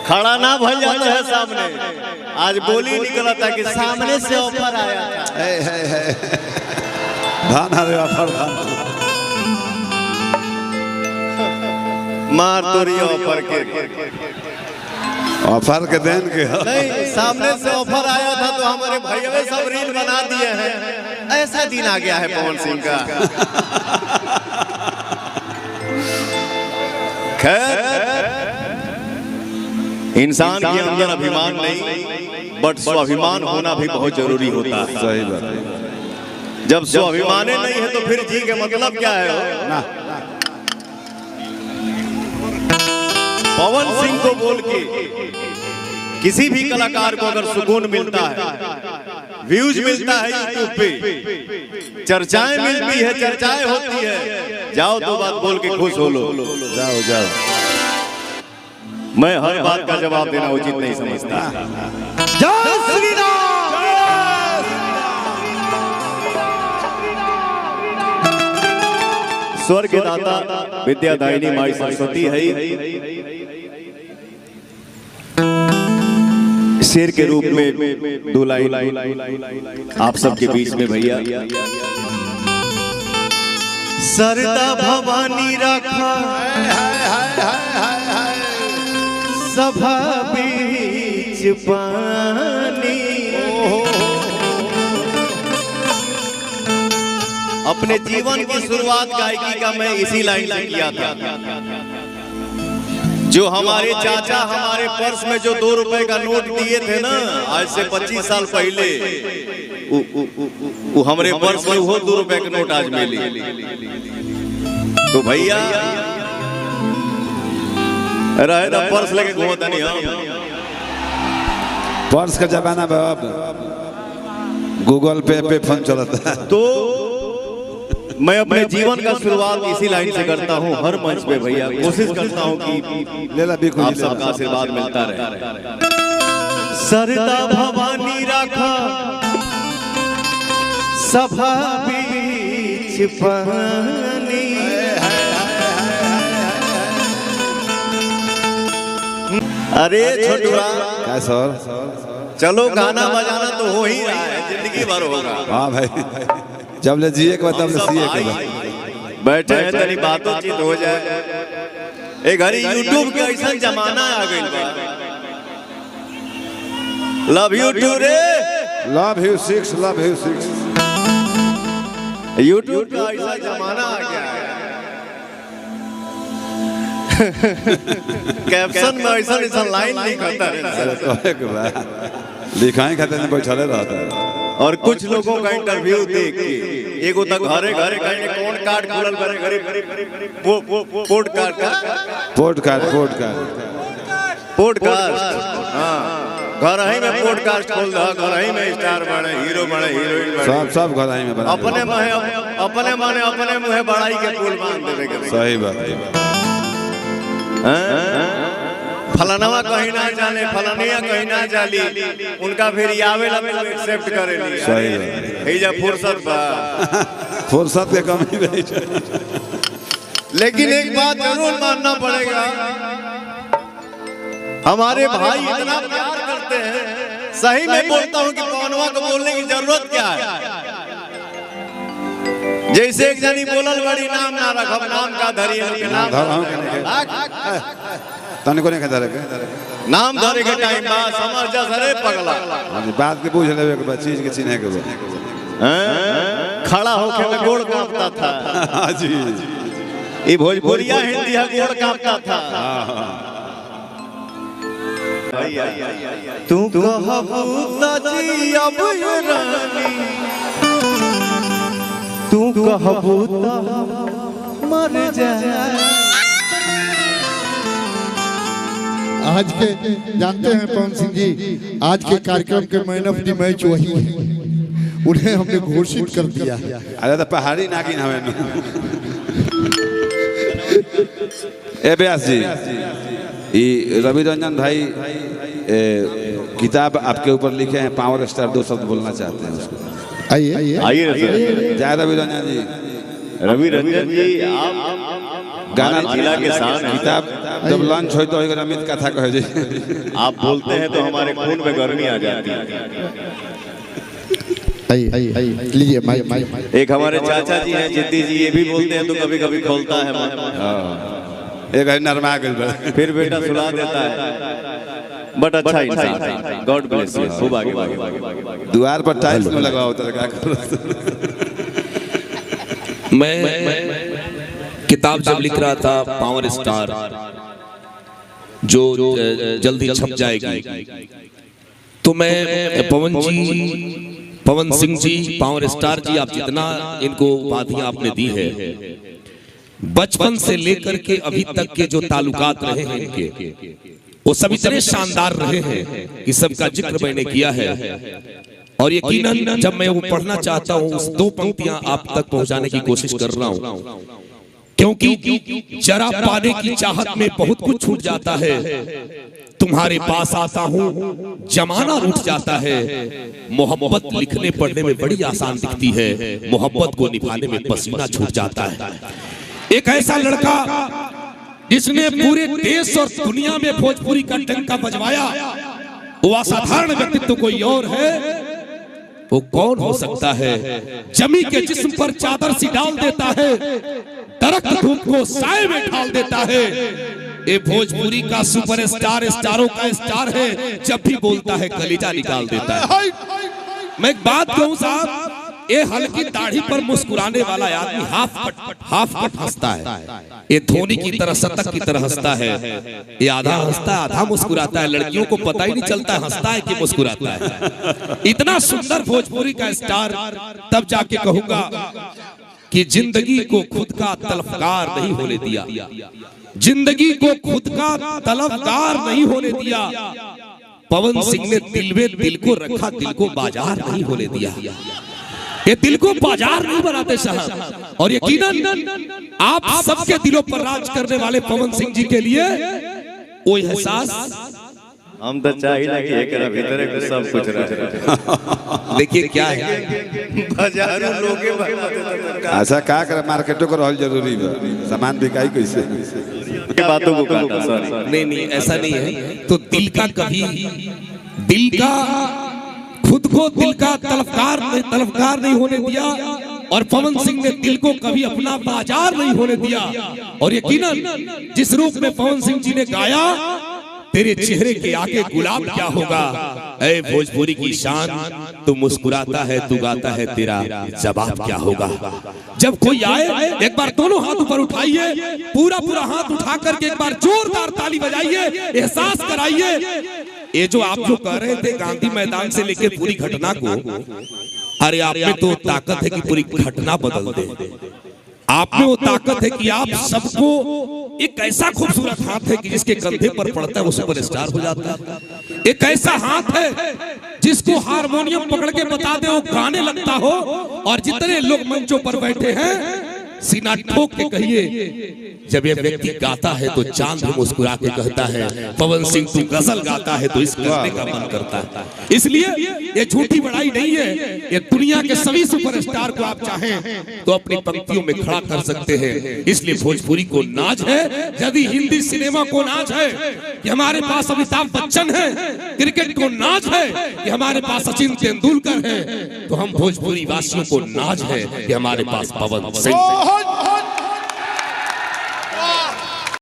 खड़ा ना भल जाता है सामने। आज बोली निकला था कि सामने से ऑफर आया था। धान रे ऑफर मार तोरी ऑफर के देन के नहीं, सामने से ऑफर आया था तो हमारे भैया सब रील बना दिए हैं। ऐसा दिन आ गया है पवन सिंह का। खैर, इंसान के अंदर अभिमान नहीं बट स्वाभिमान होना भी बहुत जरूरी होता है। सही बात है। जब स्वाभिमाने नहीं है तो फिर जी के मतलब क्या है ना? पवन सिंह को बोल के किसी भी कलाकार को अगर सुकून मिलता है, व्यूज मिलता है यूट्यूब पे, चर्चाएं मिलती है, चर्चाएं होती है, जाओ तो बात बोल के खुश हो लो। जाओ जाओ। मैं हर बात का जवाब देना उचित नहीं समझता। जय श्री राम। स्वर्ग के दाता विद्यादायिनी माई सरस्वती है। शेर के रूप में दो लाइन आप सबके बीच में भैया। सरदा भवानी रखा सभा बीच पानी। अपने जीवन की शुरुआत गायकी का मैं इसी लाइन से किया था। जो हमारे चाचा हमारे पर्स में जो 2 रुपए का नोट दिए थे ना, आज से 25 साल पहले, वो हमारे पर्स में वो 2 रुपए का नोट आज मिली। तो भैया रहे ना पर्स लेके घूमता नहीं हम। पर्स का जमाना बाब, गूगल पे फोन चलता है। तो मैं अपने जीवन का शुरुआत इसी लाइन से करता हूँ हर मंच पे भैया। कोशिश करता हूँ कि आप सबका आशीर्वाद मिलता रहे। सरदा भवानी राखा सभा बीच पानी। अरे छोटुआ क्या सर? चलो गाना बजाना तो हो ही रहा है, जिंदगी भर होगा। हाँ भाई, जब ले जिए के बाद तब ले सीए के बाद। बैठे हैं तनी बातचीत हो जाए। एक घड़ी यूट्यूब के ऐसा जमाना आ गई बा। लव यू टू रे, love you 6, love you 6। YouTube का ऐसा जमाना आ गया है। कैप्शन में ऐसा लाइन नहीं करता है, लिखाएं खाते में बैठले रहता है। और कुछ लोगों का इंटरव्यू देख के एगो तक घरे घरे कहीं कौन कार्ड खुलल करे घरे पॉडकास्ट हाँ, घर ही में पॉडकास्ट खोल दो, घर ही में स्टार बने, हीरो बने, हीरोइन सब घर ही में बना। अपने माने अपने मुँह बड़ाई के पुल बांध देवे के। सही बात है। फलानवा कहीं ना जाने, फलानिया कहीं ना जाली, उनका फिर आवे लगे एक्सेप्ट करे नहीं। सही है। हे जा फुर्सत बा, फुर्सत के कमी नहीं। लेकिन एक बात जरूर मानना पड़ेगा, हमारे भाई इतना प्यार करते हैं। सही में बोलता हूँ कि पवनवा को बोलने की जरूरत क्या है। जैसे एक जनी बोलल बड़ी नाम ना रखब, नाम का धरी नाम तने को नहीं धरे नाम धरे के टाइम बा समझ जा सरे पगला। बात के पूछ लेवे के चीज के चिन्हे के खड़ा होके में गोड़ कांपता था। हां जी, ये भोजपुरिया हिंदी है, गोड़ कांपता था। तू कहबू सजी अब ये रानी, तू कहबू मर जाए। आज के जानते हैं पवन सिंह जी, आज के कार्यक्रम के मैन ऑफ द मैच वही है, उन्हें हमने घोषित कर दिया। अरे तो पहाड़ी नागिन हमें। ए व्यास जी, ये रवि रंजन भाई किताब आपके ऊपर लिखे हैं, पावर स्टार 2 शब्द बोलना चाहते हैं उसको। आइए आइए जय रवि रंजन जी। रवि रंजन जी, आप गाना जिला के साथ किताब जब लॉन्च हो तो अमित कथा कहे जे आप बोलते हैं तो हमारे खून में गर्मी आ जाती है। लीजिए माइक। एक हमारे चाचा जी हैं जिद्दी जी, ये भी बोलते हैं तो कभी कभी खोलता है मन। एक नरमा गल फिर बेटा सुला देता है, बट अच्छा इंसान, गॉड ब्लेस यू, खूब आगे आगे। द्वार पर टाइल्स न लगाओ तो क्या करो। मैं किताब जब लिख रहा था पावर स्टार, जो जल्दी छप जाएगी, तो मैं पवन सिंह जी, पावर स्टार जी, आप जितना इनको उपाधियां आपने दी है, बचपन से लेकर के अभी तक के जो ताल्लुकात रहे हैं इनके, वो सब इतने शानदार रहे हैं कि सबका जिक्र मैंने किया है। और यकीनन जब मैं वो पढ़ना चाहता हूँ, उस दो पंक्तियां आप तक पहुंचाने की कोशिश कर रहा हूँ, क्योंकि जरा पाने की चाहत में बहुत कुछ छूट जाता है। तुम्हारे पास आता हूँ जमाना रूठ जाता है। मोहब्बत लिखने पढ़ने में बड़ी आसान दिखती है, मोहब्बत को निभाने में पसीना छूट जाता है। एक ऐसा लड़का जिसने पूरे देश और दुनिया में भोजपुरी का डंका बजवाया, वो असाधारण व्यक्तित्व कोई और है, वो कौन हो सकता है? जमी के जिस्म पर चादर सी डाल देता है, दरख्त धूप को साए में ढाल देता है। ये भोजपुरी का सुपरस्टार, स्टारों का स्टार है, जब भी बोलता है कलीजा निकाल देता है। मैं एक बात कहूं साहब, ये हल्की दाढ़ी पर मुस्कुराने वाला आदमी हाफ कट हंसता है। ये धोनी की तरह, शतक की तरह हंसता है। ये आधा हंसता है, आधा मुस्कुराता है। लड़कियों को पता ही नहीं चलता हंसता है कि मुस्कुराता है। इतना सुंदर भोजपुरी का स्टार, तब जाके कहूंगा कि जिंदगी को खुद का तलफकार नहीं होने दिया, जिंदगी को खुद का तलफकार नहीं होने दिया। पवन सिंह ने दिल में दिल को रखा, दिल को बाजार नहीं होने दिया। ये दिल को बाजार नहीं बनाते साहब। और यकीनन आप सबके दिलों पर राज करने वाले पवन सिंह जी के लिए वो एहसास हम तो चाहिए कि एक भीतर के सब कुछ रहे। देखिए क्या है, बाजारों लोगे ऐसा क्या कर, मार्केटों को रहल जरूरी है, सामान बिकाई कैसे के बातों को काटा। सॉरी, नहीं ऐसा नहीं है। तो दिल का कभी, दिल का खुद को दिल का तलफकार नहीं होने दिया, और पवन सिंह ने दिल को कभी अपना बाजार नहीं होने दिया। और यकीनन जिस रूप में पवन सिंह जी ने गाया, तेरे चेहरे के आगे गुलाब क्या होगा, ऐ भोजपुरी की शान, तू मुस्कुराता है, तू गाता है, तेरा जवाब क्या होगा। जब कोई आए एक बार दोनों हाथ ऊपर उठाइए, पूरा हाथ उठा करके एक बार जोरदार ताली बजाइए, एहसास कराइए। ये जो आप जो कह रहे थे गांधी मैदान से लेके पूरी घटना को, अरे आप में तो ताकत है कि पूरी घटना बदल दे। आप में वो ताकत है कि आप सबको, एक ऐसा खूबसूरत हाथ है कि जिसके कंधे पर पड़ता है वो सुपरस्टार हो जाता है। एक ऐसा हाथ है जिसको हारमोनियम पकड़ के बता दे वो गाने लगता हो। और जितने लोग मंचों पर बैठे हैं, सीना ठोक के कहिए, जब ये व्यक्ति गाता है तो चांद मुस्कुरा के कहता है, पवन सिंह तू गजल गाता है तो इस करने का मन करता है। इसलिए ये झूठी बड़ाई नहीं है, ये दुनिया के सभी सुपरस्टार को आप चाहें तो अपनी पंक्तियों में खड़ा कर सकते हैं। इसलिए भोजपुरी को नाज है, यदि हिंदी सिनेमा को नाज है कि हमारे पास अमिताभ बच्चन है, क्रिकेट को नाज है कि हमारे पास सचिन तेंदुलकर है, तो हम भोजपुरी वासियों को नाज है कि हमारे पास पवन सिंह है।